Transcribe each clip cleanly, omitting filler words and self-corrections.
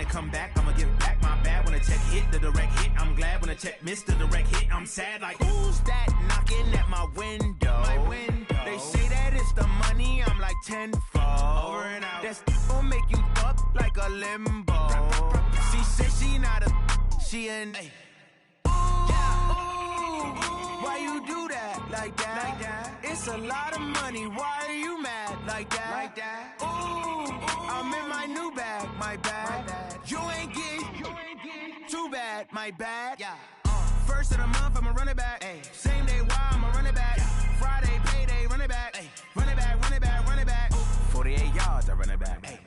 come back, I'ma give back my bad. When a check hit, the direct hit, I'm glad. When a check missed, the direct hit, I'm sad. Like, who's that knocking at my window? They say that it's the money, I'm like tenfold. Over and out. That's gon' make you up like a limbo. She said she not a, she an. Why you do that like that? It's a lot of money. Why are you mad like that? Ooh, I'm in my new bag, my bad. You ain't getting too bad, my bad. Yeah. First of the month, I'ma run it back. Ay. Same day, why I'ma run it back. Yeah. Friday, payday, run it back. Ay. Run it back, run it back, run it back. 48 yards, I run it back. Ay.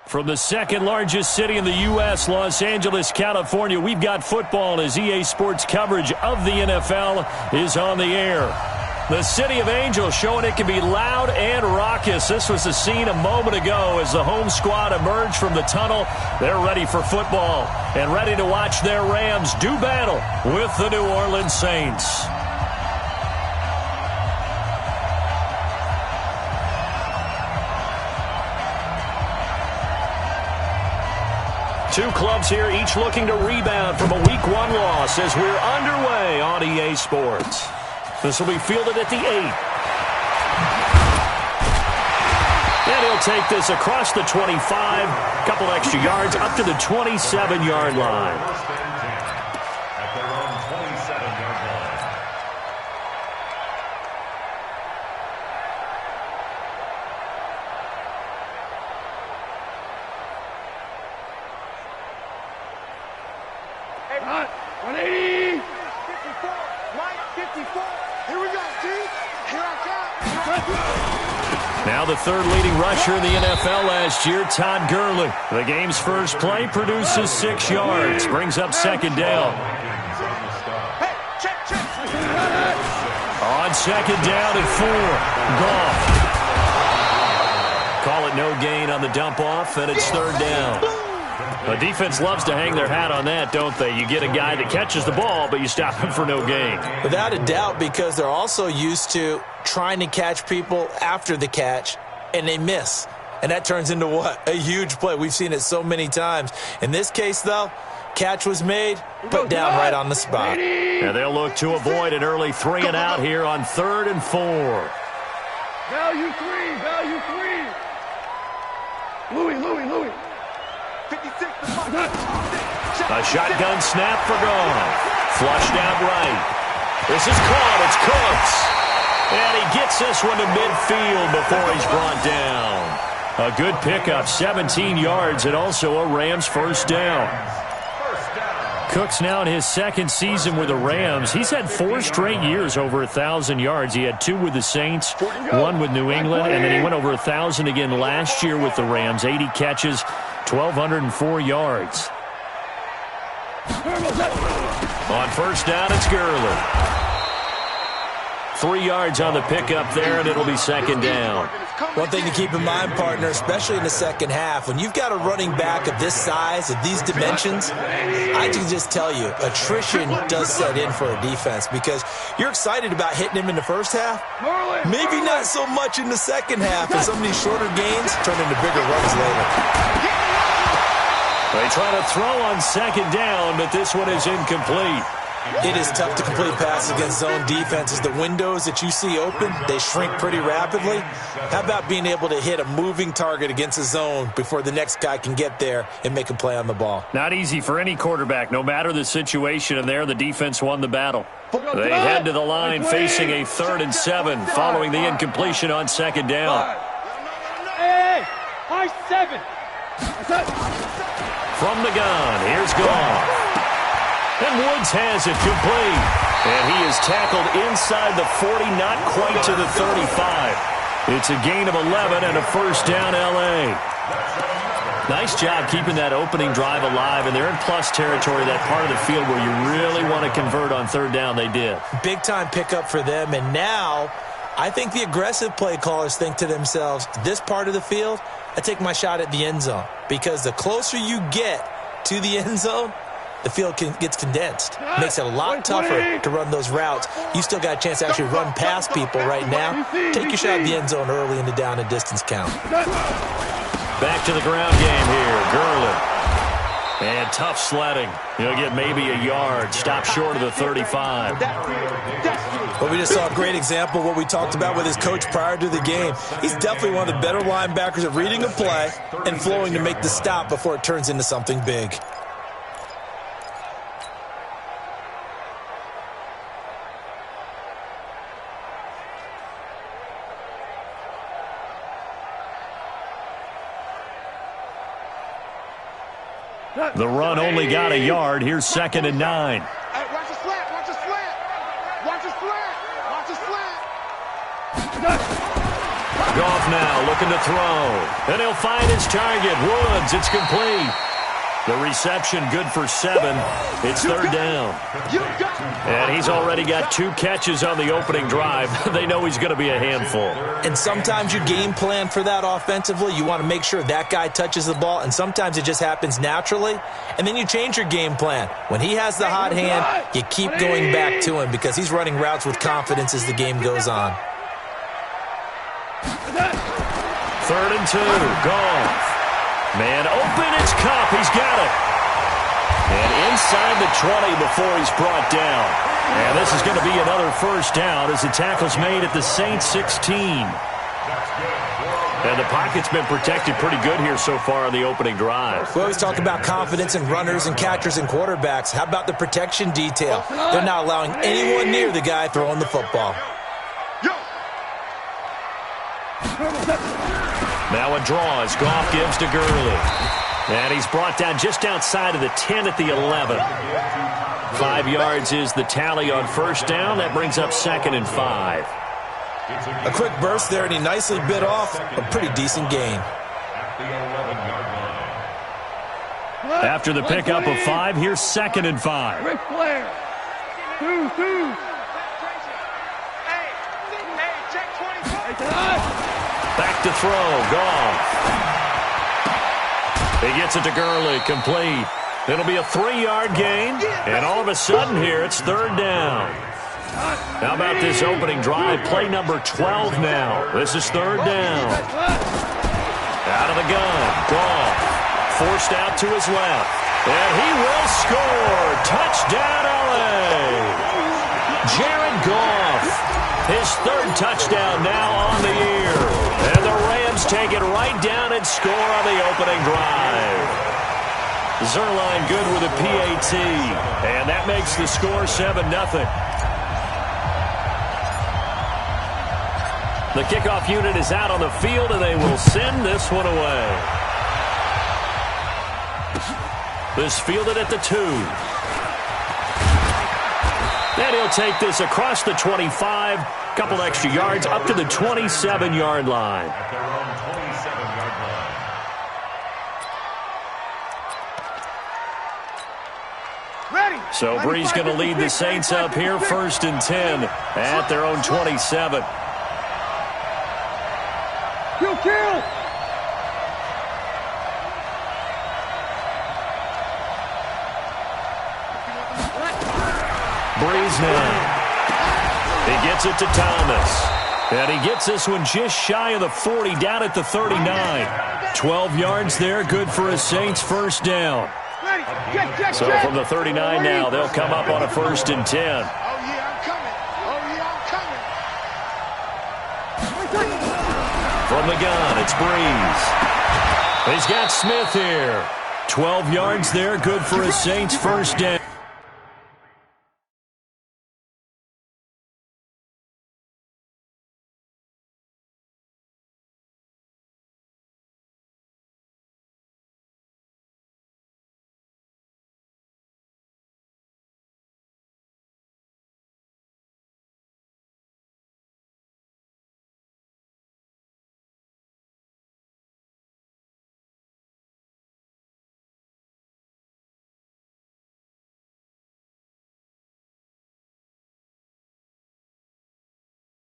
From the second largest city in the U.S., Los Angeles, California, we've got football as EA Sports coverage of the NFL is on the air. The City of Angels showing it can be loud and raucous. This was the scene a moment ago as the home squad emerged from the tunnel. They're ready for football and ready to watch their Rams do battle with the New Orleans Saints. Two clubs here, each looking to rebound from a Week 1 loss as we're underway on EA Sports. This will be fielded at the 8. And he'll take this across the 25, a couple extra yards, up to the 27-yard line. At their own 27-yard line. Hey, 180. 54. Mike, 54. Here we go, Steve. Here I come. Now the third leading rusher in the NFL last year, Todd Gurley. The game's first play produces 6 yards, brings up second down. Hey, check. On second down and 4, Goff. Call it no gain on the dump off, and it's third down. The defense loves to hang their hat on that, don't they? You get a guy that catches the ball, but you stop him for no gain. Without a doubt, because they're also used to trying to catch people after the catch, and they miss. And that turns into what? A huge play. We've seen it so many times. In this case, though, catch was made, put down right on the spot. And they'll look to avoid an early 3 and out here on 3rd and 4. Value 3. Louis. 56. A shotgun snap for Goff. Flushed out right. This is caught. It's Cooks. And he gets this one to midfield before he's brought down. A good pickup, 17 yards, and also a Rams first down. Cooks now in his second season with the Rams. He's had 4 straight years over 1,000 yards. He had 2 with the Saints, 1 with New England, and then he went over 1,000 again last year with the Rams. 80 catches, 1,204 yards. On first down, it's Gurley. 3 yards on the pickup there, and it'll be second down. One thing to keep in mind, partner, especially in the second half, when you've got a running back of this size, of these dimensions, I can just tell you, attrition does set in for a defense because you're excited about hitting him in the first half. Maybe not so much in the second half, and some of these shorter gains turn into bigger runs later. They try to throw on second down, but this one is incomplete. It is tough to complete passes against zone defenses. The windows that you see open, they shrink pretty rapidly. How about being able to hit a moving target against a zone before the next guy can get there and make a play on the ball? Not easy for any quarterback, no matter the situation, and there the defense won the battle. They head to the line facing a 3rd and 7 following the incompletion on second down. Hey, high 7. From the gun, here's Goff. And Woods has it complete. And he is tackled inside the 40, not quite to the 35. It's a gain of 11 and a first down, L.A. Nice job keeping that opening drive alive, and they're in plus territory, that part of the field where you really want to convert on third down. They did. Big-time pickup for them, and now I think the aggressive play callers think to themselves, this part of the field, I take my shot at the end zone, because the closer you get to the end zone, the field gets condensed. Makes it a lot tougher to run those routes. You still got a chance to actually run past people right now. Take your shot at the end zone early in the down and distance count. Back to the ground game here. Gurley. And tough sledding. He'll get maybe a yard. Stop short of the 35. Well, we just saw a great example of what we talked about with his coach prior to the game. He's definitely one of the better linebackers at reading a play and flowing to make the stop before it turns into something big. The run only got a yard. Here's 2nd and 9. Hey, watch the slant, watch the slant. Watch the slant, watch the slant. Goff now looking to throw. And he'll find his target. Woods, it's complete. The reception good for 7. It's 3rd down. And he's already got 2 catches on the opening drive. They know he's going to be a handful. And sometimes you game plan for that offensively. You want to make sure that guy touches the ball, and sometimes it just happens naturally. And then you change your game plan. When he has the hot hand, you keep going back to him because he's running routes with confidence as the game goes on. 3rd and 2. Goff. Man open, it's Cup. He's got it. And inside the 20 before he's brought down. And this is going to be another 1st down as the tackle's made at the Saints 16. And the pocket's been protected pretty good here so far on the opening drive. We always talk about confidence in runners and catchers and quarterbacks. How about the protection detail? They're not allowing anyone near the guy throwing the football. Now a draw as Goff gives to Gurley. And he's brought down just outside of the 10 at the 11. 5 yards is the tally on 1st down. That brings up 2nd and 5. A quick burst there, and he nicely bit off a pretty decent gain. After the pickup of 5, here's 2nd and 5. Ric Flair. 2. Back to throw. Goff. He gets it to Gurley. Complete. It'll be a 3-yard gain. And all of a sudden here, it's 3rd down. How about this opening drive? Play number 12 now. This is 3rd down. Out of the gun. Goff. Forced out to his left. And he will score. Touchdown, L.A. Jared Goff. His 3rd touchdown now on the year. And the Rams take it right down and score on the opening drive. Zerline good with a PAT. And that makes the score 7-0. The kickoff unit is out on the field, and they will send this one away. This fielded at the 2. And he'll take this across the 25, couple extra yards up to the 27-yard line. At their own 27-yard line. Ready. So Bree's going to lead the Saints up here, 1st and 10 at their own 27. Kill. Breeze now. He gets it to Thomas. And he gets this one just shy of the 40, down at the 39. 12 yards there, good for a Saints 1st down. So from the 39 now, they'll come up on a 1st and 10. Oh, yeah, I'm coming. From the gun, it's Breeze. He's got Smith here. 12 yards there, good for a Saints 1st down.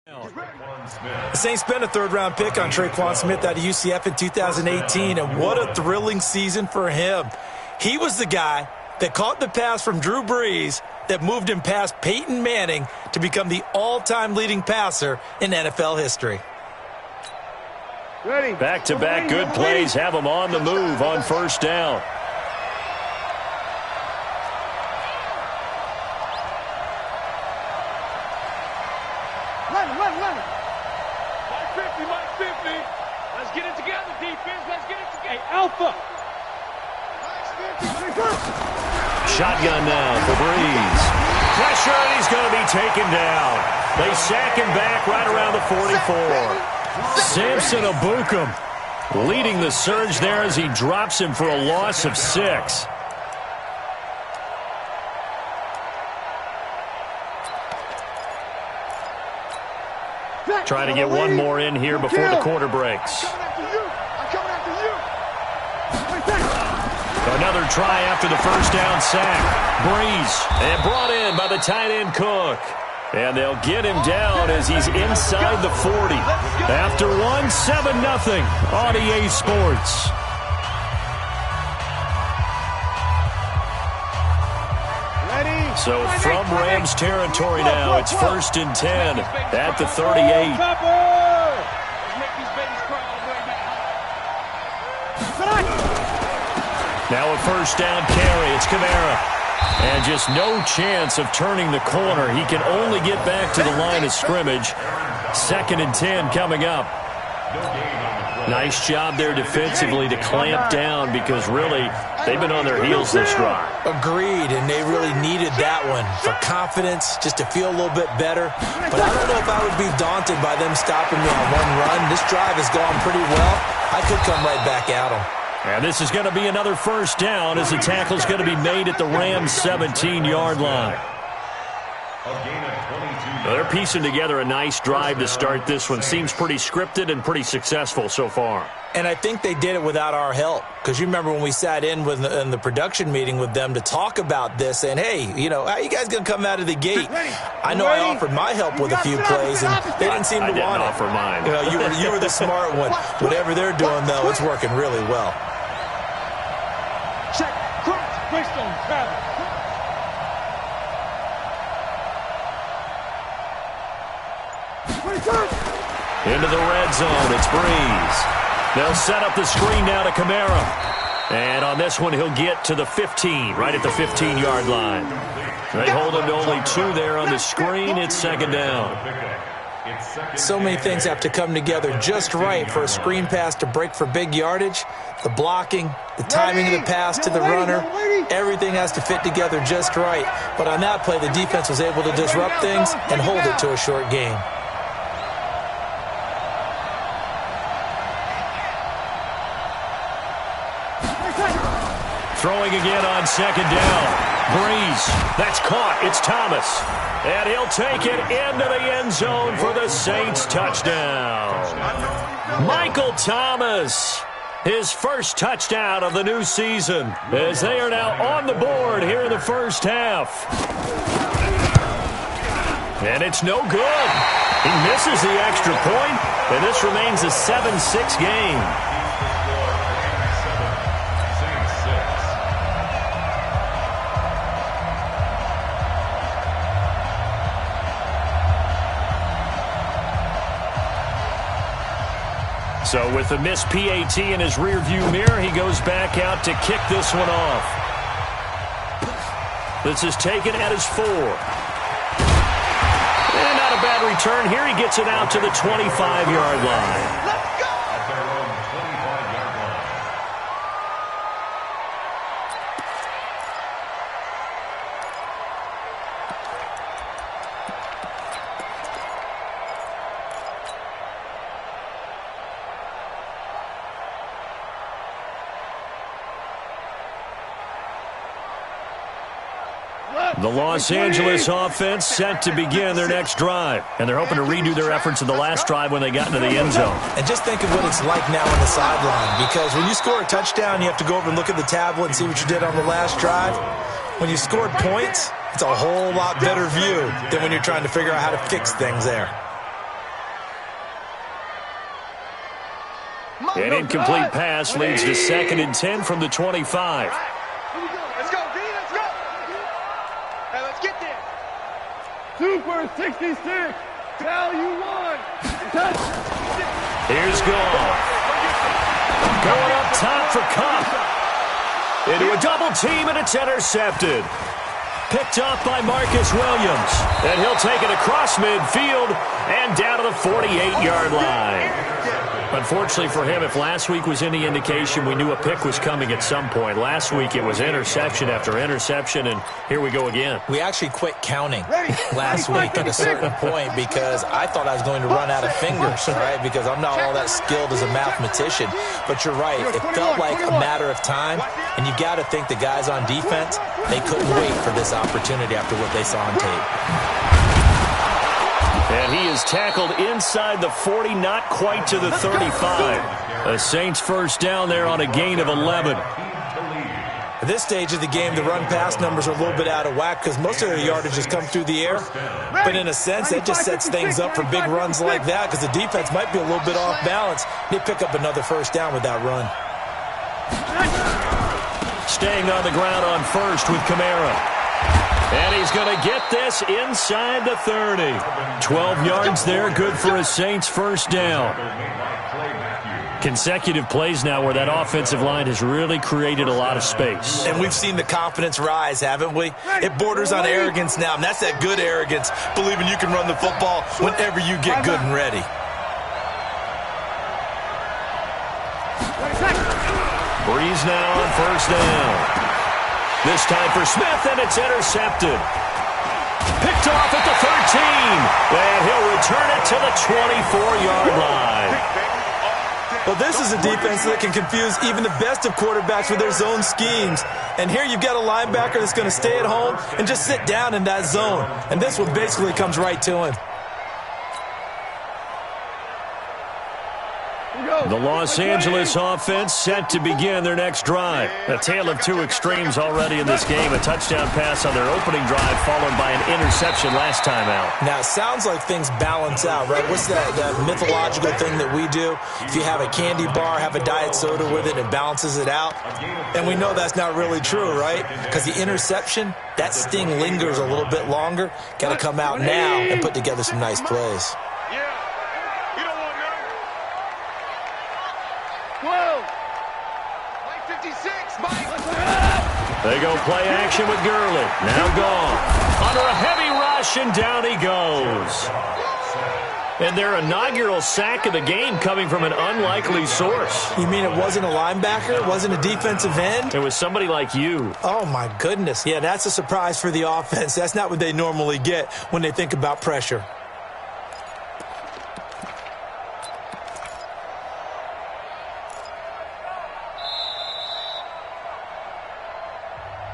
The Saints spent a 3rd-round pick on Traquan Smith out of UCF in 2018, and what a thrilling season for him. He was the guy that caught the pass from Drew Brees that moved him past Peyton Manning to become the all-time leading passer in NFL history. Back-to-back good plays have them on the move on first down. Run. Mike 50. Let's get it together, defense. Let's get it together. Hey, Alpha. Shotgun now for Breeze. Pressure, and he's going to be taken down. They sack him back right around the 44. Samson Abukum leading the surge there as he drops him for a loss of 6. Trying to get one more in here before the quarter breaks. Another try after the first down sack. Breeze, and brought in by the tight end Cook. And they'll get him down as he's inside the 40. After one, 7-0 on EA Sports. So from Rams territory now, it's 1st and 10 at the 38. Now a first down carry. It's Kamara. And just no chance of turning the corner. He can only get back to the line of scrimmage. 2nd and 10 coming up. Nice job there defensively to clamp down because really they've been on their heels this drive. Agreed, and they really needed that one for confidence, just to feel a little bit better. But I don't know if I would be daunted by them stopping me on one run. This drive has gone pretty well. I could come right back at them. And this is going to be another first down as the tackle's going to be made at the Rams' 17-yard line. They're piecing together a nice drive to start this one. Seems pretty scripted and pretty successful so far. And I think they did it without our help. Because you remember when we sat in the production meeting with them to talk about this, and hey, you know, how you guys going to come out of the gate? I know I offered my help with a few plays, and they didn't seem to want it. I didn't offer mine. You know, you were the smart one. Whatever they're doing, though, it's working really well. Check. Greystone, grab it. Into the red zone, it's Breeze. They'll set up the screen now to Kamara. And on this one, he'll get to the 15, right at the 15-yard line. They hold him to only 2 there on the screen. It's 2nd down. So many things have to come together just right for a screen pass to break for big yardage. The blocking, the timing of the pass to the runner, everything has to fit together just right. But on that play, the defense was able to disrupt things and hold it to a short game. Throwing again on 2nd down. Breeze. That's caught. It's Thomas. And he'll take it into the end zone for the Saints touchdown. Michael Thomas. His first touchdown of the new season as they are now on the board here in the first half. And it's no good. He misses the extra point, and this remains a 7-6 game. So with the missed PAT in his rearview mirror, he goes back out to kick this one off. This is taken at his 4. And not a bad return here. He gets it out to the 25-yard line. The Los Angeles offense set to begin their next drive. And they're hoping to redo their efforts in the last drive when they got into the end zone. And just think of what it's like now on the sideline. Because when you score a touchdown, you have to go over and look at the tablet and see what you did on the last drive. When you scored points, it's a whole lot better view than when you're trying to figure out how to fix things there. An incomplete pass leads to 2nd and 10 from the 25. Super 66. Tell you one. Here's Goff. Going up top for Cup. Into a double team, and it's intercepted. Picked off by Marcus Williams. And he'll take it across midfield and down to the 48-yard line. Unfortunately for him, if last week was any indication, we knew a pick was coming at some point. Last week it was interception after interception, and here we go again. We actually quit counting last week at a certain point because I thought I was going to run out of fingers, right? Because I'm not all that skilled as a mathematician. But you're right. It felt like a matter of time, and you got to think the guys on defense, they couldn't wait for this opportunity after what they saw on tape. And he is tackled inside the 40, not quite to the 35. The Saints first down there on a gain of 11. At this stage of the game, the run-pass numbers are a little bit out of whack because most of their yardage has come through the air. But in a sense, that just sets things up for big runs like that because the defense might be a little bit off balance. They pick up another first down with that run. Staying on the ground on first with Kamara. And he's going to get this inside the 30. 12 yards there, good for a Saints first down. Consecutive plays now where that offensive line has really created a lot of space. And we've seen the confidence rise, haven't we? It borders on arrogance now, and that's that good arrogance, believing you can run the football whenever you get good and ready. Breeze now on first down. This time for Smith, and it's intercepted. Picked off at the 13. And he'll return it to the 24-yard line. Well, this is a defense that can confuse even the best of quarterbacks with their zone schemes. And here you've got a linebacker that's going to stay at home and just sit down in that zone. And this one basically comes right to him. The Los Angeles offense set to begin their next drive. A tale of two extremes already in this game. A touchdown pass on their opening drive followed by an interception last time out. Now, it sounds like things balance out, right? What's that mythological thing that we do? If you have a candy bar, have a diet soda with it, it balances it out. And we know that's not really true, right? Because the interception, that sting lingers a little bit longer. Got to come out now and put together some nice plays. They go play action with Gurley. Now gone. Under a heavy rush, and down he goes. And their inaugural sack of the game coming from an unlikely source. You mean it wasn't a linebacker? It wasn't a defensive end? It was somebody like you. Oh, my goodness. Yeah, that's a surprise for the offense. That's not what they normally get when they think about pressure.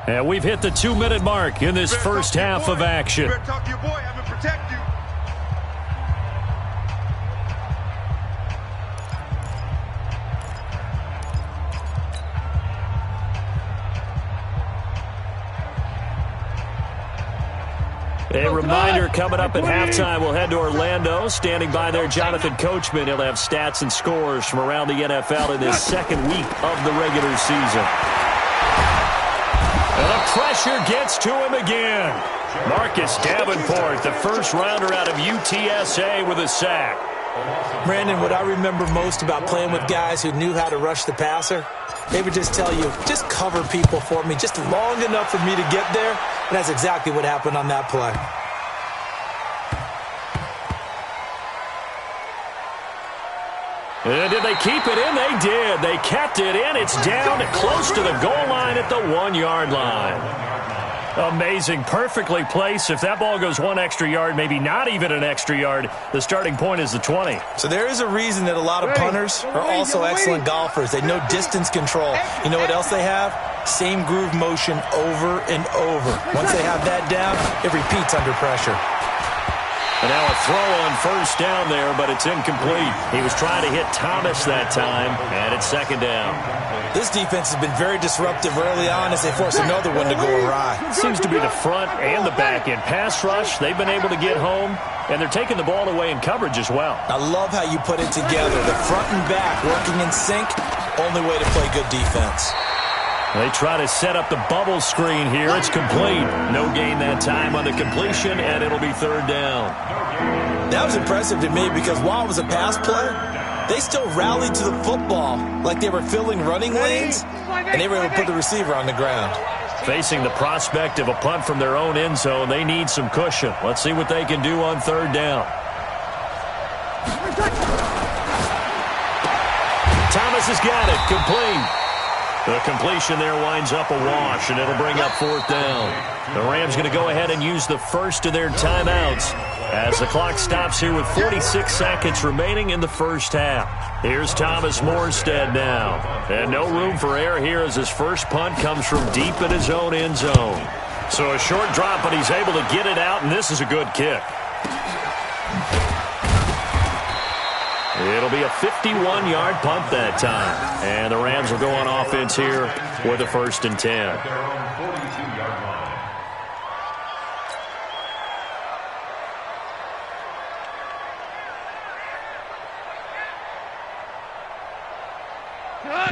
And we've hit the 2-minute mark in this first half of action. Talk to your boy, have him protect you. A reminder coming up at halftime, we'll head to Orlando. Standing by there, Jonathan Coachman. He'll have stats and scores from around the NFL in this second week of the regular season. And the pressure gets to him again. Marcus Davenport, the first rounder out of UTSA with a sack. Brandon, what I remember most about playing with guys who knew how to rush the passer, they would just tell you, just cover people for me, just long enough for me to get there. And that's exactly what happened on that play. And did they keep it in? They did. They kept it in. It's down close to the goal line at the 1-yard line. Amazing. Perfectly placed. If that ball goes one extra yard, maybe not even an extra yard, the starting point is the 20. So there is a reason that a lot of punters are also excellent golfers. They know distance control. You know what else they have? Same groove motion over and over. Once they have that down, it repeats under pressure. And now a throw on first down there, but it's incomplete. He was trying to hit Thomas that time, and it's second down. This defense has been very disruptive early on as they force another one to go awry. Seems to be the front and the back end. Pass rush, they've been able to get home, and they're taking the ball away in coverage as well. I love how you put it together. The front and back working in sync, only way to play good defense. They try to set up the bubble screen here. It's complete. No gain that time on the completion, and it'll be third down. That was impressive to me because while it was a pass play, they still rallied to the football like they were filling running lanes, and they were able to put the receiver on the ground. Facing the prospect of a punt from their own end zone, they need some cushion. Let's see what they can do on third down. Thomas has got it. Complete. The completion there winds up a wash, and it'll bring up fourth down. The Rams going to go ahead and use the first of their timeouts as the clock stops here with 46 seconds remaining in the first half. Here's Thomas Morstead now. And no room for error here as his first punt comes from deep in his own end zone. So a short drop, but he's able to get it out, and this is a good kick. It'll be a 51-yard punt that time. And the Rams will go on offense here with a 1st and 10.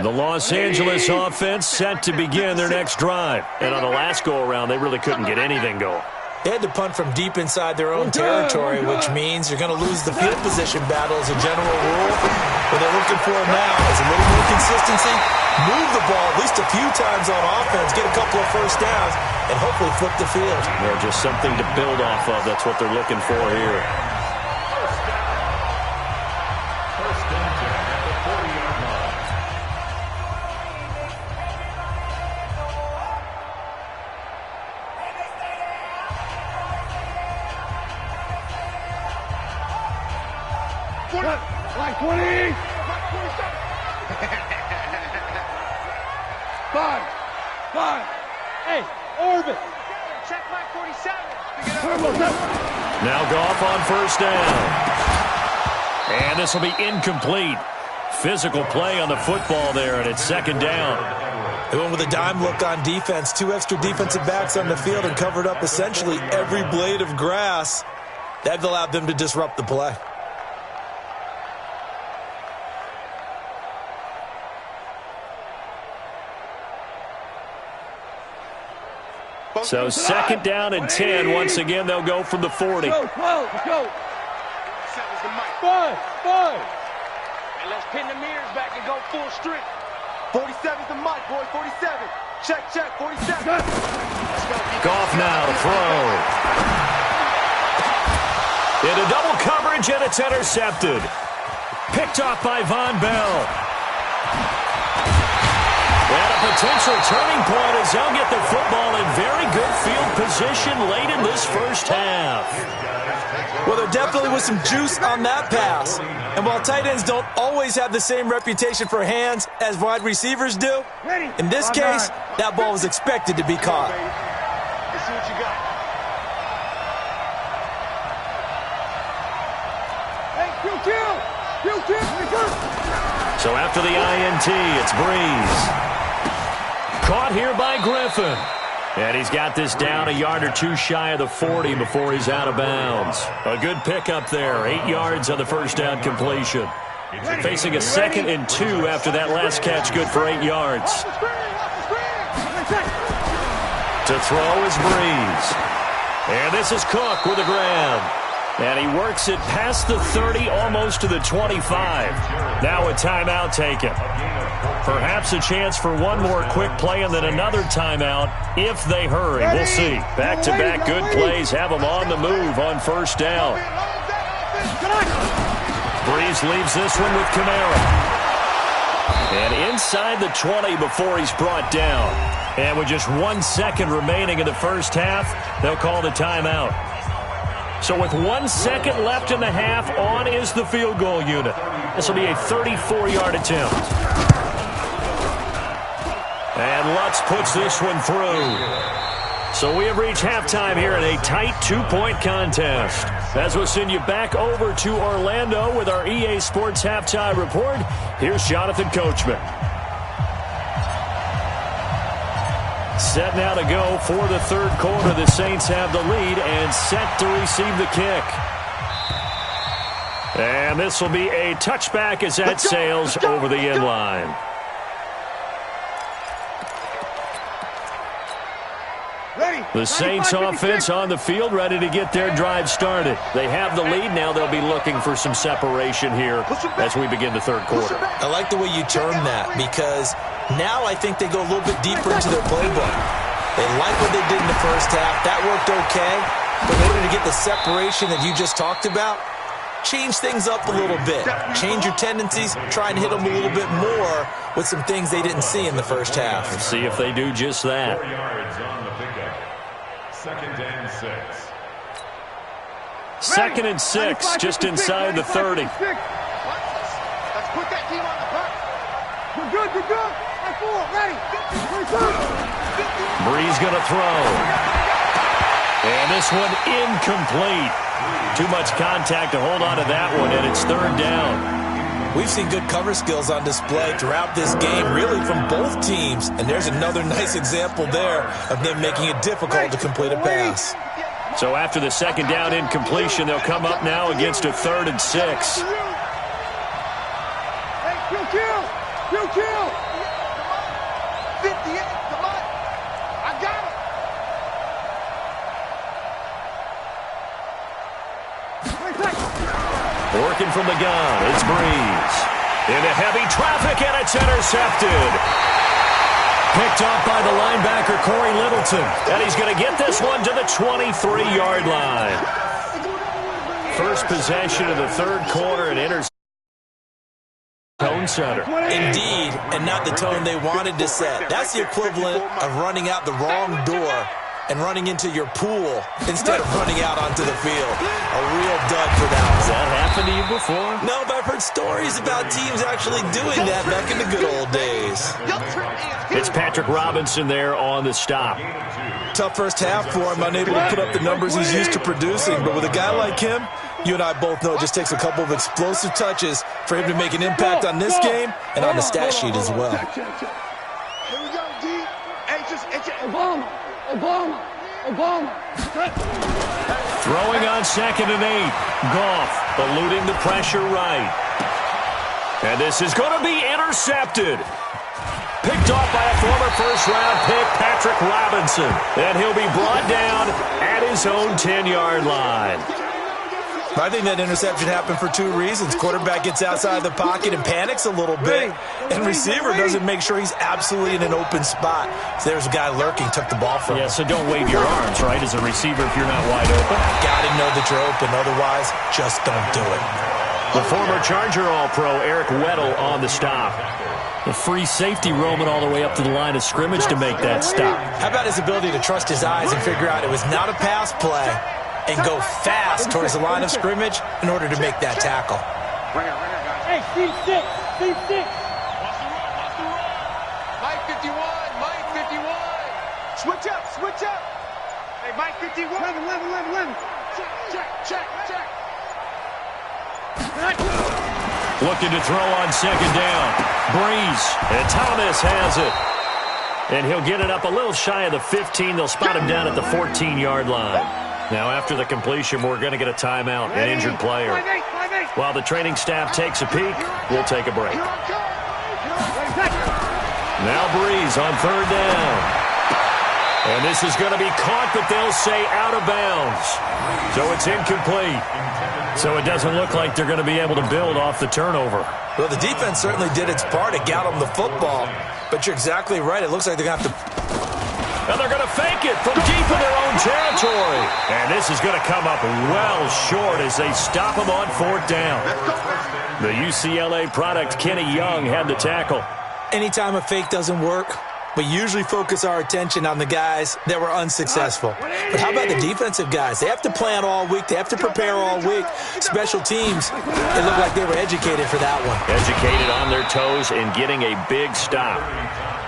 The Los Angeles offense set to begin their next drive. And on the last go-around, they really couldn't get anything going. They had to punt from deep inside their own territory, which means you're going to lose the field position battle as a general rule. What they're looking for now is a little more consistency, move the ball at least a few times on offense, get a couple of first downs, and hopefully flip the field. Yeah, just something to build off of. That's what they're looking for here. Like 20. 5. Hey, orbit. Check my 47. Now Goff on first down. And this will be incomplete. Physical play on the football there, and it's second down. They went with a dime look on defense. 2 extra defensive backs on the field and covered up essentially every blade of grass. That allowed them to disrupt the play. So second down and 10. Once again, they'll go from the 40. Let's go. 5. And let's pin the mirrors back and go full strip. 47's the mic, boy. 47. Check. 47. Goff now to throw. Into double coverage, and it's intercepted. Picked off by Von Bell. And a potential turning point as they'll get the football in very good field position late in this first half. Well, there definitely was some juice on that pass. And while tight ends don't always have the same reputation for hands as wide receivers do, in this case, that ball was expected to be caught. Let's see what you got. Hey, Q. So after the INT, it's Breeze. Caught here by Griffin. And he's got this down a yard or two shy of the 40 before he's out of bounds. A good pickup there. 8 yards on the first down completion. Facing a 2nd and 2 after that last catch, good for 8 yards. To throw is Breeze. And this is Cook with a grab. And he works it past the 30, almost to the 25. Now a timeout taken. Perhaps a chance for one more quick play and then another timeout if they hurry. We'll see. Back-to-back good plays have them on the move on first down. Breeze leaves this one with Kamara. And inside the 20 before he's brought down. And with just 1 second remaining in the first half, they'll call the timeout. So with 1 second left in the half, on is the field goal unit. This will be a 34-yard attempt. And Lutz puts this one through. So we have reached halftime here in a tight 2-point contest. As we'll send you back over to Orlando with our EA Sports Halftime Report, here's Jonathan Coachman. Set now to go for the third quarter. The Saints have the lead and set to receive the kick. And this will be a touchback as that sails over the end line. The Saints offense on the field, ready to get their drive started. They have the lead. Now they'll be looking for some separation here as we begin the third quarter. I like the way you term that, because now I think they go a little bit deeper into their playbook. They like what they did in the first half. That worked okay. But in order to get the separation that you just talked about, change things up a little bit. Change your tendencies. Try and hit them a little bit more with some things they didn't see in the first half. Let's see if they do just that. 4 yards on the pickup. 2nd and 6. 2nd and 6, just inside the 30. Let's put that team on the back. We're good, we're good. High 4, ready. Breeze going to throw. And this one incomplete. Too much contact to hold on to that one, and it's 3rd down. We've seen good cover skills on display throughout this game, really from both teams. And there's another nice example there of them making it difficult to complete a pass. So after the 2nd down incompletion, they'll come up now against a 3rd and 6. Hey, kill. 58, come on. I got it. Working from the gun, it's Breeze. Into heavy traffic, and it's intercepted. Picked up by the linebacker, Corey Littleton. And he's going to get this one to the 23-yard line. First possession of the 3rd quarter, and interception. Tone setter. Indeed, and not the tone they wanted to set. That's the equivalent of running out the wrong door and running into your pool instead of running out onto the field. A real dud for that one. Has that happened to you before? No, but I've heard stories about teams actually doing that back in the good old days. It's Patrick Robinson there on the stop. Tough first half for him, unable to put up the numbers he's used to producing. But with a guy like him, you and I both know it just takes a couple of explosive touches for him to make an impact on this game and on the stat sheet as well. Here we go, D. Obama. Throwing on 2nd and 8. Goff eluding the pressure right. And this is going to be intercepted. Picked off by a former first-round pick, Patrick Robinson. And he'll be brought down at his own 10-yard line. I think that interception happened for 2 reasons. Quarterback gets outside the pocket and panics a little bit, and receiver doesn't make sure he's absolutely in an open spot. So there's a guy lurking, took the ball from him. Yeah, so don't wave your arms, right, as a receiver if you're not wide open. Got to know that you're open. Otherwise, just don't do it. The former Charger All-Pro, Eric Weddle, on the stop. The free safety roaming all the way up to the line of scrimmage to make that stop. How about his ability to trust his eyes and figure out it was not a pass play and go fast towards the line of scrimmage in order to make that tackle? Hey, Steve 6. Mike 51. Switch up. Hey, Mike 51. 11. Check. Looking to throw on 2nd down. Breeze. And Thomas has it. And he'll get it up a little shy of the 15. They'll spot him down at the 14-yard line. Now, after the completion, we're going to get a timeout, an injured player. While the training staff takes a peek, we'll take a break. Now Breeze on 3rd down. And this is going to be caught, but they'll say out of bounds. So it's incomplete. So it doesn't look like they're going to be able to build off the turnover. Well, the defense certainly did its part. It got them the football. But you're exactly right. It looks like they're going to have to... And they're going to fake it from deep in their own territory. And this is going to come up well short as they stop them on 4th down. The UCLA product, Kenny Young, had the tackle. Anytime a fake doesn't work, we usually focus our attention on the guys that were unsuccessful. But how about the defensive guys? They have to plan all week. They have to prepare all week. Special teams, it looked like they were educated for that one. Educated on their toes and getting a big stop.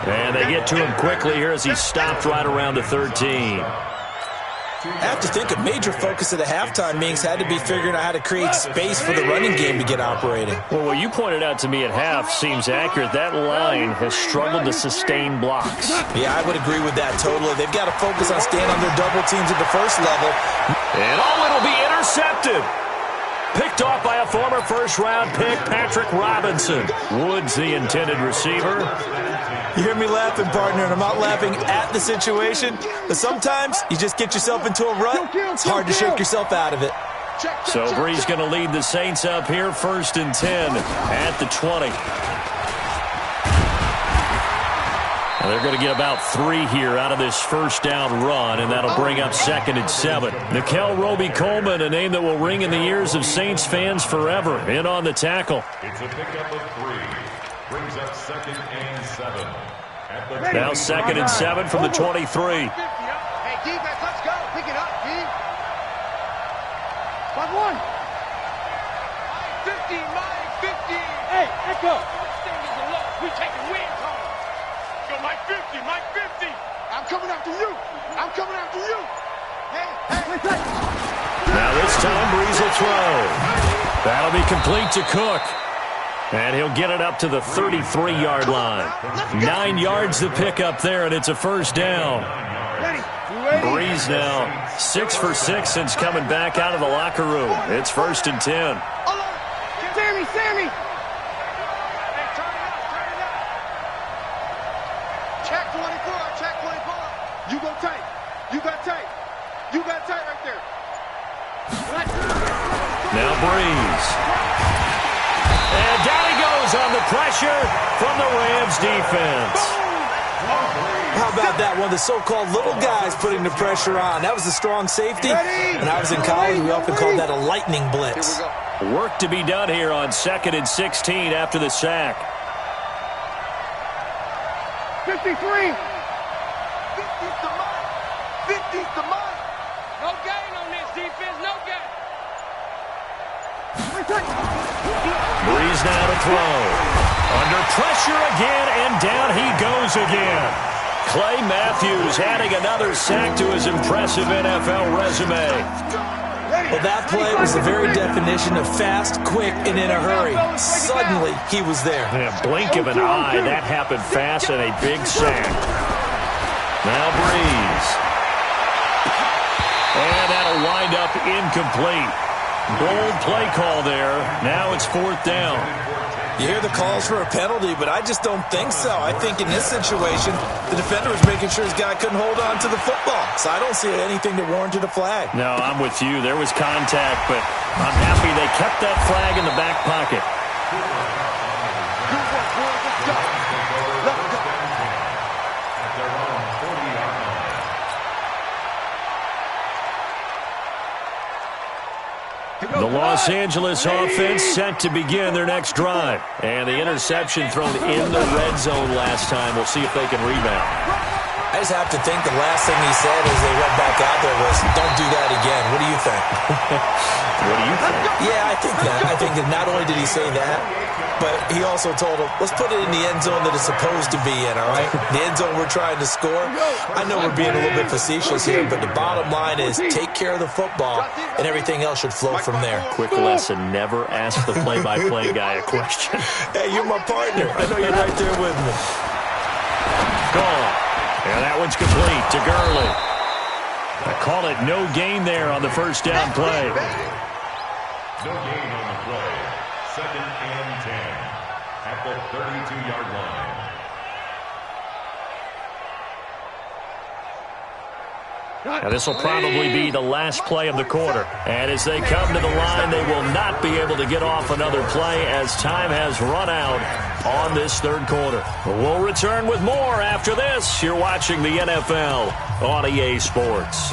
And they get to him quickly here as he stopped right around the 13. I have to think a major focus of the halftime meetings had to be figuring out how to create space for the running game to get operating. Well, what you pointed out to me at half seems accurate. That line has struggled to sustain blocks. Yeah, I would agree with that totally. They've got to focus on staying on their double teams at the first level. And it'll be intercepted. Picked off by a former first-round pick, Patrick Robinson. Woods, the intended receiver. You hear me laughing, partner, and I'm not laughing at the situation. But sometimes you just get yourself into a rut. It's hard to shake yourself out of it. So Bree's going to lead the Saints up here, 1st and 10 at the 20. And they're going to get about 3 here out of this first down run, and that'll bring up 2nd and 7. Nickel Roby-Coleman, a name that will ring in the ears of Saints fans forever, in on the tackle. It's a pickup of 3. Brings up 2nd and 7. Now 2nd and 7 from the 23. Hey, defense, let's go. Pick it up, D. 5-1. 50, Mike, 50. Hey, echo. We taking wins home. Go, Mike 50, Mike 50. I'm coming after you. I'm coming after you. Hey. Now this time, Brees will throw. That'll be complete to Cook. And he'll get it up to the 33-yard line. 9 yards to pick up there, and it's a first down. Brees now 6 for 6 since coming back out of the locker room. It's 1st and 10. Sammy. Hey, turn it up. Check 24. You go tight. You got tight right there. Now Brees. And down he goes on the pressure from the Rams defense. How about that? One of the so-called little guys putting the pressure on. That was a strong safety. When I was in college, we often called that a lightning blitz. Work to be done here on 2nd and 16 after the sack. 53. 50's the mark. 50's the mark. No gain on this defense. No gain. Brees now to throw. Under pressure again, and down he goes again. Clay Matthews adding another sack to his impressive NFL resume. Well, that play was the very definition of fast, quick, and in a hurry. Suddenly, he was there. In a blink of an eye, that happened fast, and a big sack. Now Brees. And that'll wind up incomplete. Bold play call there. Now it's 4th down. You hear the calls for a penalty, but I just don't think so. I think in this situation, the defender was making sure his guy couldn't hold on to the football. So I don't see anything that warranted a flag. No, I'm with you. There was contact, but I'm happy they kept that flag in the back pocket. The Los Angeles offense set to begin their next drive. And the interception thrown in the red zone last time. We'll see if they can rebound. I just have to think the last thing he said as they went back out there was, don't do that again. What do you think? What do you think? Yeah, I think that. I think that not only did he say that, but he also told him, let's put it in the end zone that it's supposed to be in, all right? The end zone we're trying to score. I know we're being a little bit facetious here, but the bottom line is take care of the football, and everything else should flow from there. Quick lesson, never ask the play-by-play guy a question. Hey, you're my partner. I know you're right there with me. Gone. And that one's complete to Gurley. I call it no gain there on the first down play. No gain on the play. 2nd and 10 at the 32-yard line. Now this will probably be the last play of the quarter. And as they come to the line, they will not be able to get off another play as time has run out on this third quarter. We'll return with more after this. You're watching the NFL on EA Sports.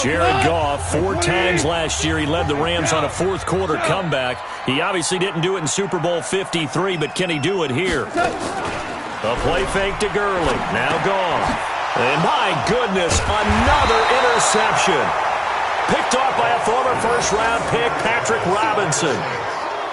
Jared Goff, 4 times last year, he led the Rams on a fourth quarter comeback. He obviously didn't do it in Super Bowl 53, but can he do it here? A play fake to Gurley, now Goff. And my goodness, another interception. Picked off by a former first-round pick, Patrick Robinson.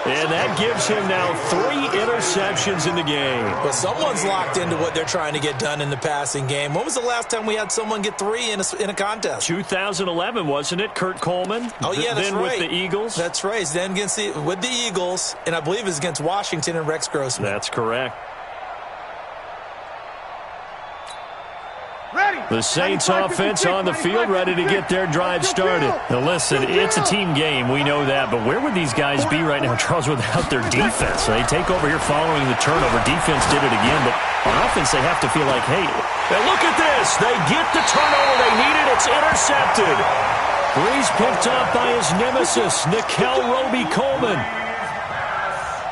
And that gives him now 3 interceptions in the game. Well, someone's locked into what they're trying to get done in the passing game. When was the last time we had someone get 3 in a contest? 2011, wasn't it? Kurt Coleman? Oh, yeah, that's then right. with the Eagles? That's right. Then with the Eagles, and I believe it's against Washington and Rex Grossman. That's correct. The Saints offense on the field, ready to get their drive started. Now listen, it's a team game, we know that, but where would these guys be right now, Charles, without their defense? They take over here following the turnover. Defense did it again, but on offense they have to feel like, hey, now look at this. They get the turnover they needed. It's intercepted. Breeze picked off by his nemesis, Nickel Roby-Coleman.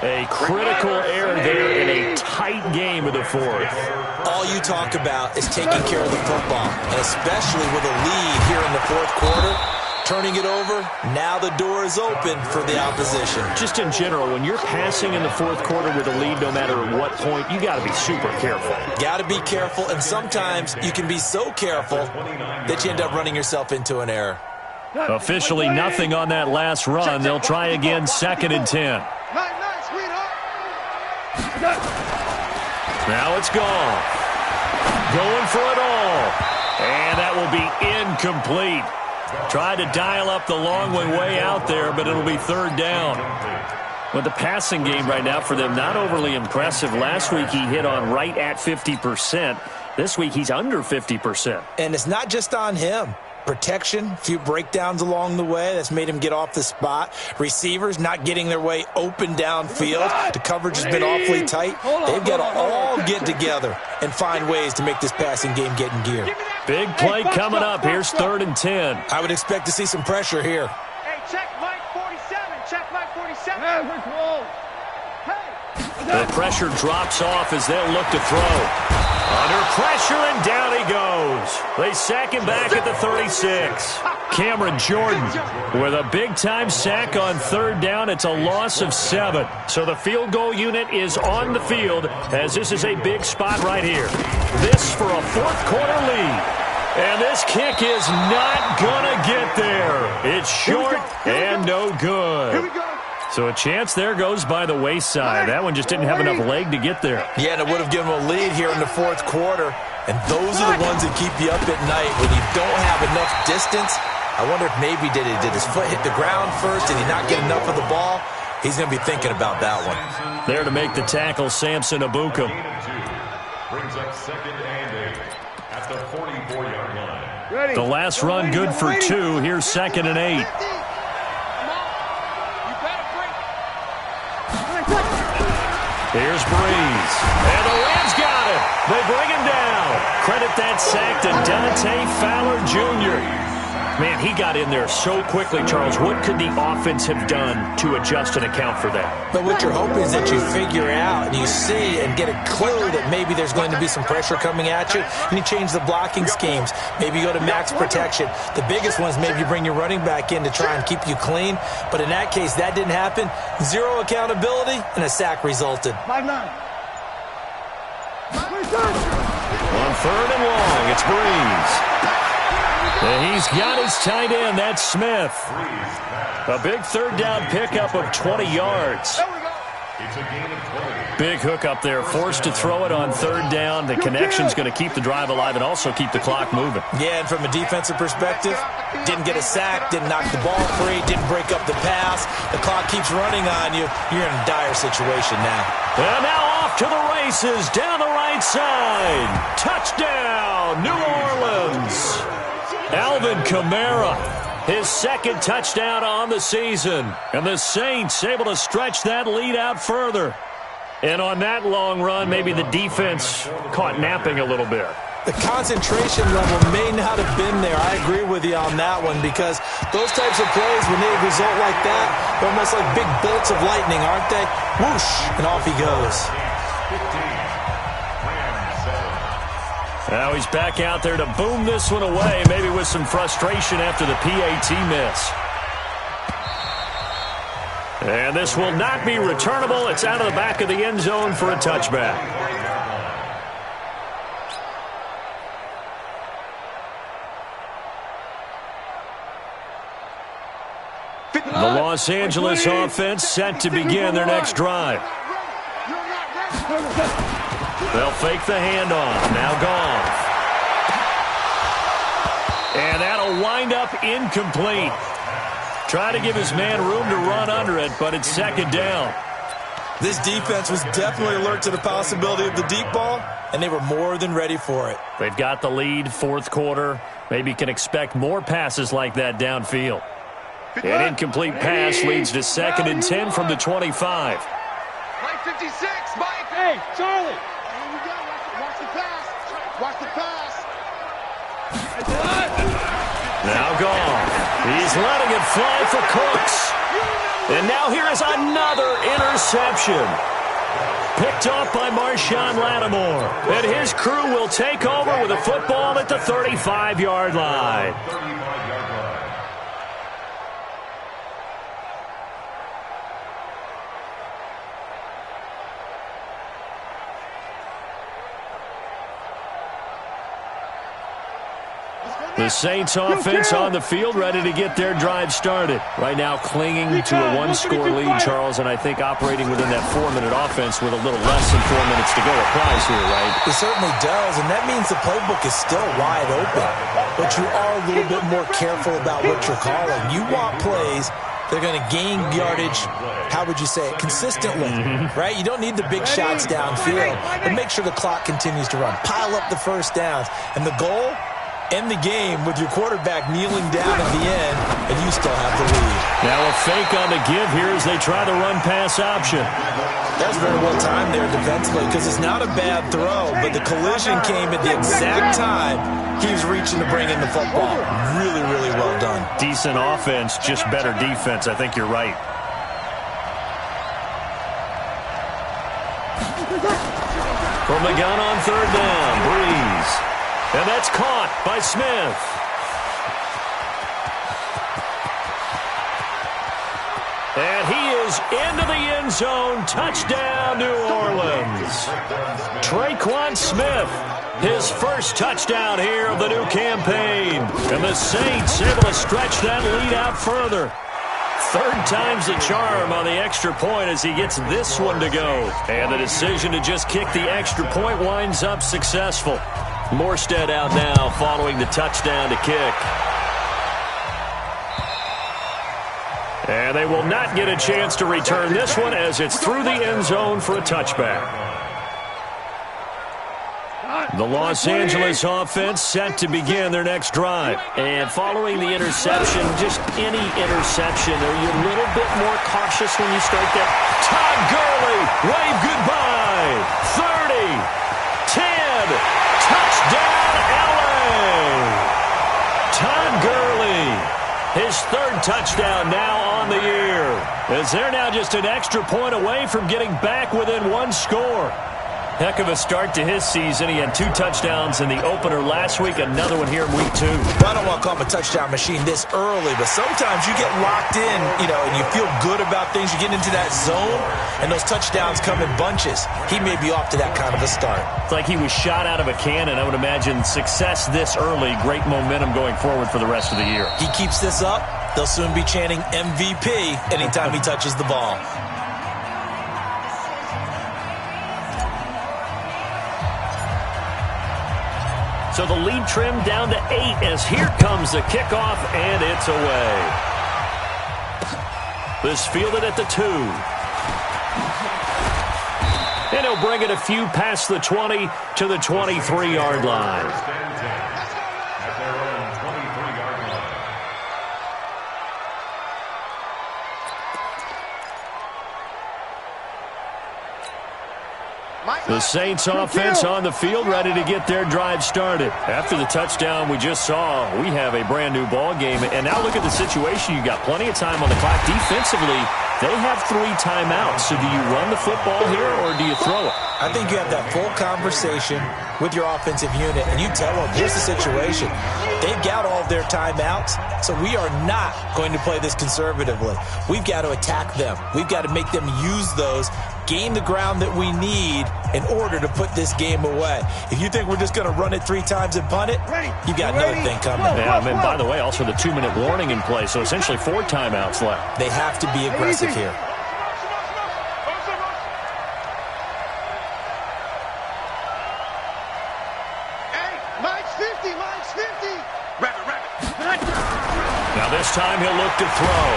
A critical error there in a tight game of the fourth. All you talk about is taking care of the football, and especially with a lead here in the fourth quarter, turning it over, now the door is open for the opposition. Just in general, when you're passing in the fourth quarter with a lead, no matter at what point, you got to be super careful. Got to be careful, and sometimes you can be so careful that you end up running yourself into an error. Officially nothing on that last run. They'll try again, 2nd and 10. Now it's gone. Going for it all. And that will be incomplete. Tried to dial up the long one way out there, but it'll be 3rd down. With the passing game right now for them, not overly impressive. Last week he hit on right at 50%. This week he's under 50%. And it's not just on him. Protection, a few breakdowns along the way. That's made him get off the spot. Receivers not getting their way open downfield. The coverage has been awfully tight. They've got to all get together and find ways to make this passing game get in gear. Big play coming up. Here's 3rd and 10. I would expect to see some pressure here. Hey, check Mike 47. Check Mike 47. Hey, we're close. The pressure drops off as they'll look to throw. Under pressure, and down he goes. They sack him back at the 36. Cameron Jordan with a big-time sack on 3rd down. It's a loss of 7. So the field goal unit is on the field as this is a big spot right here. This for a fourth-quarter lead. And this kick is not going to get there. It's short and no good. Here we go. So a chance there goes by the wayside. That one just didn't have enough leg to get there. Yeah, and it would have given him a lead here in the fourth quarter. And those are the ones that keep you up at night when you don't have enough distance. I wonder if maybe did his foot hit the ground first? Did he not get enough of the ball? He's going to be thinking about that one. There to make the tackle, Samson Abuka. Brings up 2nd and 8 at the 44-yard line. The last run good for 2. Here's 2nd and 8. Here's Breeze. And the Rams got it. They bring him down. Credit that sack to Dante Fowler Jr. Man, he got in there so quickly, Charles. What could the offense have done to adjust and account for that? But what you're hoping is that you figure out and you see and get a clue that maybe there's going to be some pressure coming at you, and you change the blocking schemes. Maybe you go to max protection. The biggest one is maybe you bring your running back in to try and keep you clean. But in that case, that didn't happen. 0 accountability, and a sack resulted. 5-9. On 3rd and long, it's Breeze. And he's got his tight end. That's Smith. A big 3rd down pickup of 20 yards. It's a gain of 20. Big hook up there. Forced to throw it on 3rd down. The connection's going to keep the drive alive and also keep the clock moving. Yeah, and from a defensive perspective, didn't get a sack, didn't knock the ball free, didn't break up the pass. The clock keeps running on you. You're in a dire situation now. And now off to the races down the right side. Touchdown, New Orleans. Alvin Kamara, his 2nd touchdown on the season. And the Saints able to stretch that lead out further. And on that long run, maybe the defense caught napping a little bit. The concentration level may not have been there. I agree with you on that one because those types of plays, when they result like that, they're almost like big bolts of lightning, aren't they? Whoosh, and off he goes. Now he's back out there to boom this one away, maybe with some frustration after the PAT miss. And this will not be returnable. It's out of the back of the end zone for a touchback. The Los Angeles offense set to begin their next drive. They'll fake the handoff. Now Goff. And that'll wind up incomplete. Try to give his man room to run under it, but it's second down. This defense was definitely alert to the possibility of the deep ball, and they were more than ready for it. They've got the lead, fourth quarter. Maybe can expect more passes like that downfield. An incomplete pass leads to 2nd and 10 from the 25. Mike 56, Mike. Hey, Charlie. Here we go. Watch the pass. Watch the pass. Now Goff. He's letting it fly for Cooks. And now here is another interception. Picked off by Marshawn Lattimore. And his crew will take over with a football at the 35-yard line. The Saints offense on the field, ready to get their drive started. Right now clinging to a one-score lead, Charles, and I think operating within that 4-minute offense with a little less than 4 minutes to go applies here, right? It certainly does, and that means the playbook is still wide open. But you are a little bit more careful about what you're calling. You want plays they're going to gain yardage, how would you say it, consistently, right? You don't need the big shots downfield, but make sure the clock continues to run. Pile up the first downs, and the goal, end the game with your quarterback kneeling down at the end, and you still have the lead. Now a fake on the give here as they try the run-pass option. That's very well timed there defensively because it's not a bad throw, but the collision came at the exact time he was reaching to bring in the football. Really, really well done. Decent offense, just better defense. I think you're right. From the gun on third down, Breeze. And that's caught by Smith. And he is into the end zone. Touchdown, New Orleans. Traquan Smith, his first touchdown here of the new campaign. And the Saints able to stretch that lead out further. Third time's the charm on the extra point as he gets this one to go. And the decision to just kick the extra point winds up successful. Morstead out now following the touchdown to kick. And they will not get a chance to return this one as it's through the end zone for a touchback. The Los Angeles offense set to begin their next drive. And following the interception, just any interception, are you a little bit more cautious when you start that? Todd Gurley, wave goodbye. 30, 10, touchdown LA. Todd Gurley, his third touchdown now on the year. As they're now just an extra point away from getting back within one score. Heck of a start to his season. He had 2 touchdowns in the opener last week, another one here in week 2. I don't want to call him a touchdown machine this early, but sometimes you get locked in, and you feel good about things. You get into that zone, and those touchdowns come in bunches. He may be off to that kind of a start. It's like he was shot out of a cannon. I would imagine success this early, great momentum going forward for the rest of the year. He keeps this up, they'll soon be chanting MVP anytime he touches the ball. So the lead trimmed down to 8 as here comes the kickoff, and it's away. This fielded at the 2. And he'll bring it a few past the 20 to the 23-yard line. The Saints offense on the field ready to get their drive started. After the touchdown we just saw, we have a brand new ball game. And now look at the situation. You got plenty of time on the clock defensively. They have 3 timeouts, so do you run the football here or do you throw it? I think you have that full conversation with your offensive unit, and you tell them, here's the situation. They've got all of their timeouts, so we are not going to play this conservatively. We've got to attack them. We've got to make them use those, gain the ground that we need in order to put this game away. If you think we're just going to run it 3 times and punt it, you got another thing coming. Yeah, and by the way, also the 2-minute warning in play, so essentially 4 timeouts left. They have to be aggressive here. Now this time he'll look to throw.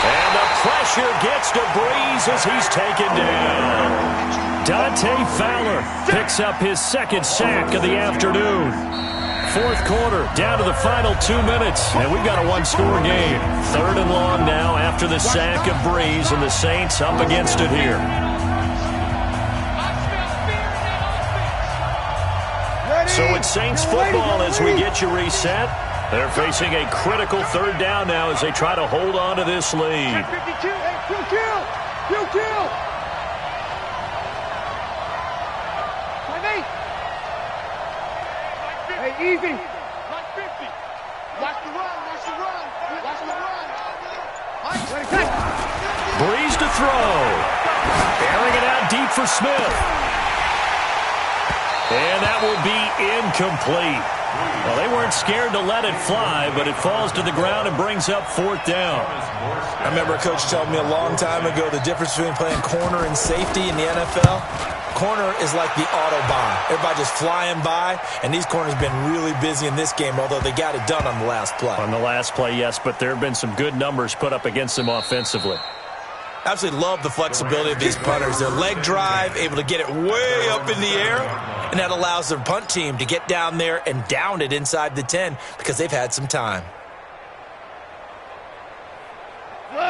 And the pressure gets to Breeze as he's taken down. Dante Fowler picks up his 2nd sack of the afternoon. 4th quarter, down to the final 2 minutes, and we've got a 1-score game. 3rd and long now after the sack of Breeze, and the Saints up against it here. So it's Saints football as we get you reset. They're facing a critical 3rd down now as they try to hold on to this lead. 52, you kill. Hey, easy. Like 50. Watch the run. Breeze to throw. Airing it out deep for Smith. And that will be incomplete. Well, they weren't scared to let it fly, but it falls to the ground and brings up 4th down. I remember a coach telling me a long time ago the difference between playing corner and safety in the NFL. Corner is like the Autobahn. Everybody just flying by, and these corners have been really busy in this game, although they got it done on the last play. On the last play, yes, but there have been some good numbers put up against them offensively. Absolutely love the flexibility of these punters. Their leg drive, able to get it way up in the air, and that allows their punt team to get down there and down it inside the 10 because they've had some time.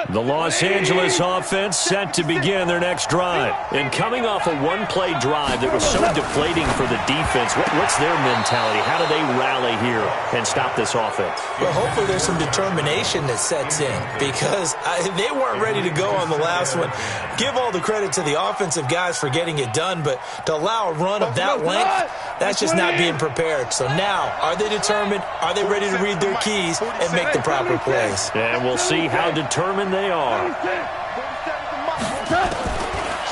The Los Angeles offense set to begin their next drive. And coming off a 1-play drive that was so deflating for the defense, what's their mentality? How do they rally here and stop this offense? Well, hopefully there's some determination that sets in because they weren't ready to go on the last one. Give all the credit to the offensive guys for getting it done, but to allow a run of that length, that's just not being prepared. So now, are they determined? Are they ready to read their keys and make the proper plays? And we'll see how determined they are.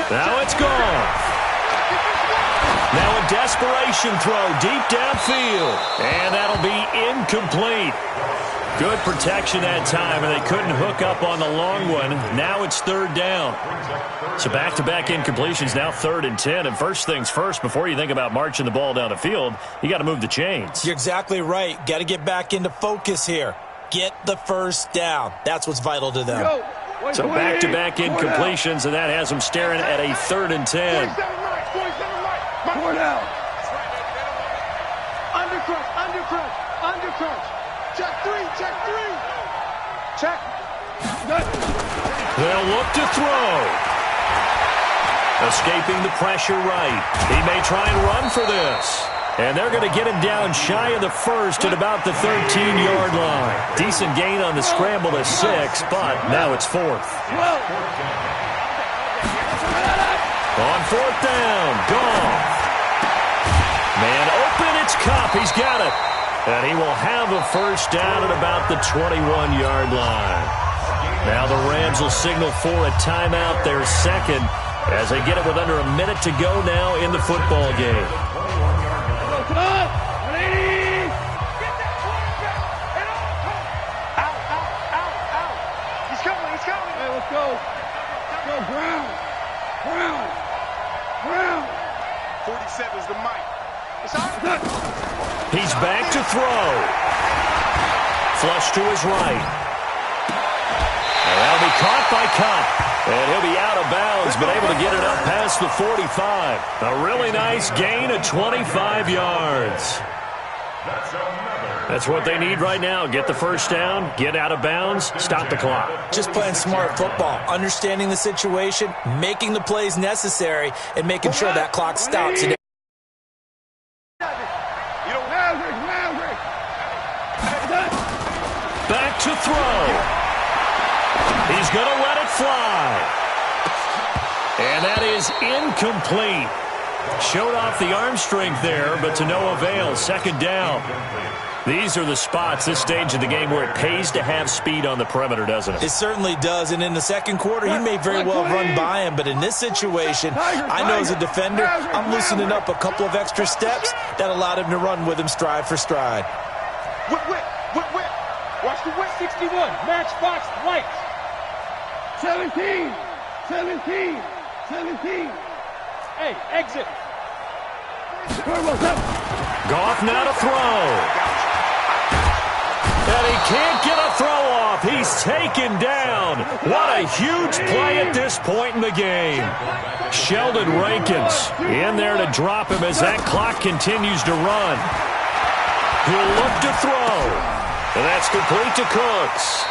Now it's gone. Now a desperation throw deep downfield. And that'll be incomplete. Good protection that time, and they couldn't hook up on the long one. Now it's 3rd down. So back-to-back incompletions, now 3rd and 10. And first things first, before you think about marching the ball down the field, you got to move the chains. You're exactly right. Got to get back into focus here. Get the 1st down. That's what's vital to them. So back-to-back incompletions, and that has them staring at a 3rd and 10. Undercrunch. Check 3. Check. They'll look to throw. Escaping the pressure right. He may try and run for this. And they're going to get him down shy of the 1st at about the 13-yard line. Decent gain on the scramble to 6, but now it's 4th. On 4th down, Goff. Man open, it's Kupp. He's got it. And he will have a 1st down at about the 21-yard line. Now the Rams will signal for a timeout, their 2nd, as they get it with under a minute to go now in the football game. Come on! Ready! Out! He's coming! Hey, let's go! Go, Brown! 47's the mic. He's back to throw. Flush to his right. And that'll be caught by Kupp. And he'll be out of bounds, but able to get it up past the 45. A really nice gain of 25 yards. That's what they need right now. Get the 1st down, get out of bounds, stop the clock. Just playing smart football, understanding the situation, making the plays necessary, and making sure that clock stops. Back to throw. He's going to let it fly. And that is incomplete. Showed off the arm strength there, but to no avail. Second down. These are the spots, this stage of the game, where it pays to have speed on the perimeter, doesn't it? It certainly does, and in the second quarter, he may very well run by him, but in this situation, I know as a defender, I'm loosening up a couple of extra steps that allowed him to run with him stride for stride. Whip. Watch the whip. 61, matchbox lights. 17. Hey, exit. Goff now to throw. And he can't get a throw off. He's taken down. What a huge play at this point in the game. Sheldon Rankins in there to drop him as that clock continues to run. He'll look to throw. And that's complete to Cooks.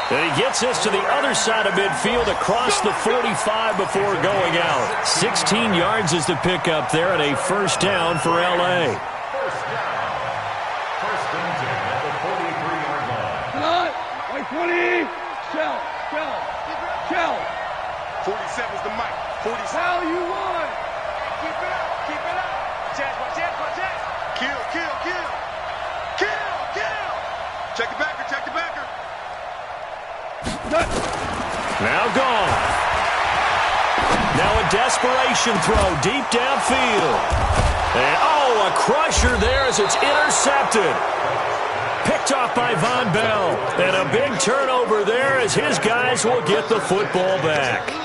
And he gets us to the other side of midfield across the 45 before going out. 16 yards is the pickup there and a first down for L.A. First and 10 at the 43-yard line. White 20. Shell. 47's the mic. 47. Hell you won. Keep it up. Jazz. Kill. Check the backer. Now gone. Now a desperation throw deep downfield. And, a crusher there as it's intercepted. Picked off by Von Bell. And a big turnover there as his guys will get the football back.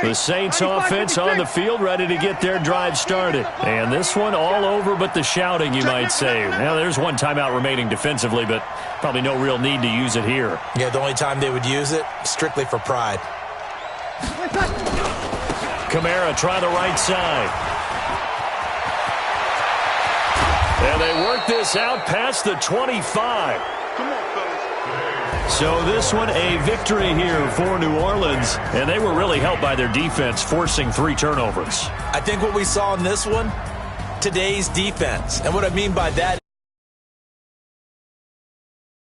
The Saints offense on the field, ready to get their drive started. And this one all over but the shouting, you might say. Now, there's one timeout remaining defensively, but probably no real need to use it here. Yeah, the only time they would use it, strictly for pride. Kamara try the right side. And they work this out past the 25. Come on, fellas. So this one a victory here for New Orleans, and they were really helped by their defense forcing 3 turnovers. I think what we saw in this one, today's defense. And what I mean by that